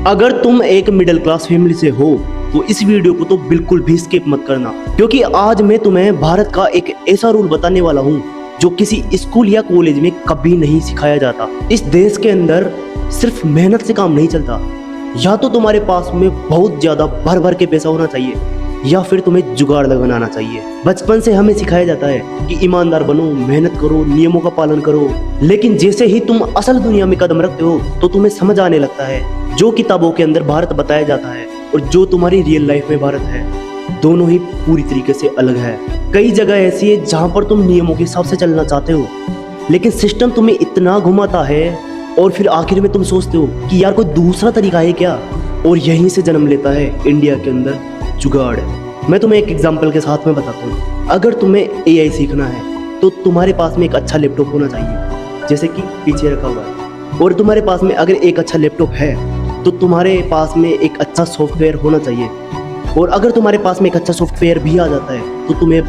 अगर तुम एक मिडिल क्लास फैमिली से हो तो इस वीडियो को तो बिल्कुल भी स्किप मत करना, क्योंकि आज मैं तुम्हें भारत का एक ऐसा रूल बताने वाला हूँ जो किसी स्कूल या कॉलेज में कभी नहीं सिखाया जाता। इस देश के अंदर सिर्फ मेहनत से काम नहीं चलता। या तो तुम्हारे पास में बहुत ज्यादा भर भर के पैसा होना चाहिए या फिर तुम्हें जुगाड़ लगाना आना चाहिए। बचपन से हमें सिखाया जाता है कि ईमानदार बनो, मेहनत करो, नियमों का पालन करो, लेकिन जैसे ही तुम असल दुनिया में कदम रखते हो तो तुम्हें समझ आने लगता है जो किताबों के अंदर भारत बताया जाता है और जो तुम्हारी रियल लाइफ में भारत है, दोनों ही पूरी तरीके से अलग है। कई जगह ऐसी है जहाँ पर तुम नियमों के हिसाब से चलना चाहते हो, लेकिन सिस्टम तुम्हें इतना घुमाता है और फिर आखिर में तुम सोचते हो कि यार कोई दूसरा तरीका है क्या, और यहीं से जन्म लेता है इंडिया के अंदर जुगाड़। मैं तुम्हें एक एग्जांपल के साथ में बताता हूँ। अगर तुम्हें एआई सीखना है तो तुम्हारे पास में एक अच्छा लैपटॉप होना चाहिए, जैसे कि पीछे रखा हुआ है, और तुम्हारे पास में अगर एक अच्छा लैपटॉप है तो तुम्हारे पास में एक अच्छा सॉफ्टवेयर होना चाहिए, और अगर तुम्हारे पास में एक अच्छा सॉफ्टवेयर भी आ जाता है तो तुम्हें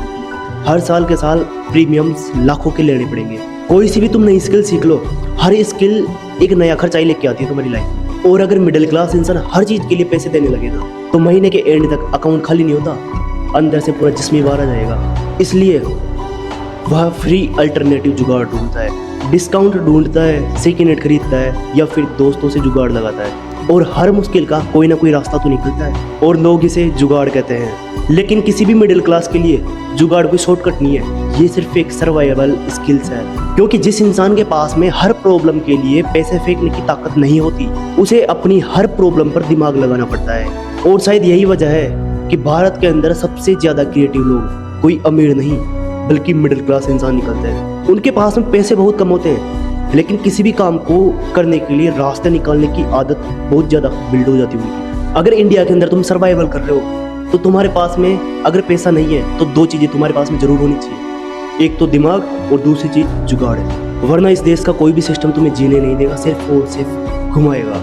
हर साल के साल प्रीमियम्स लाखों के लेने पड़ेंगे। कोई सी भी तुम नई स्किल सीख लो, हर स्किल एक नया खर्चा ही लेके आती है तुम्हारी लाइफ। और अगर मिडिल क्लास इंसान हर चीज़ के लिए पैसे देने लगे ना तो महीने के एंड तक अकाउंट खाली नहीं होता, अंदर से पूरा जिस्म ही बाहर आ जाएगा। इसलिए वह फ्री अल्टरनेटिव जुगाड़ ढूंढता है, डिस्काउंट ढूंढता है, सेकेंड हैंड खरीदता है या फिर दोस्तों से जुगाड़ लगाता है, और हर मुश्किल का कोई ना कोई रास्ता तो निकलता है और लोग इसे जुगाड़ कहते हैं। लेकिन किसी भी मिडिल क्लास के लिए जुगाड़ कोई शॉर्टकट नहीं है, ये सिर्फ एक सर्वाइवल स्किल्स है। क्योंकि जिस इंसान के पास में हर प्रॉब्लम के लिए पैसे फेंकने की ताकत नहीं होती, उसे अपनी हर प्रॉब्लम पर दिमाग लगाना पड़ता है। और शायद यही वजह है कि भारत के अंदर सबसे ज्यादा क्रिएटिव लोग कोई अमीर नहीं बल्कि मिडिल क्लास इंसान निकलते हैं। उनके पास में पैसे बहुत कम होते हैं, लेकिन किसी भी काम को करने के लिए रास्ते निकालने की आदत बहुत ज़्यादा बिल्ड हो जाती है। अगर इंडिया के अंदर तुम सर्वाइवल कर रहे हो तो तुम्हारे पास में अगर पैसा नहीं है तो दो चीज़ें तुम्हारे पास में जरूर होनी चाहिए, एक तो दिमाग और दूसरी चीज़ जुगाड़ है। वरना इस देश का कोई भी सिस्टम तुम्हें जीने नहीं देगा, सिर्फ और सिर्फ घुमाएगा।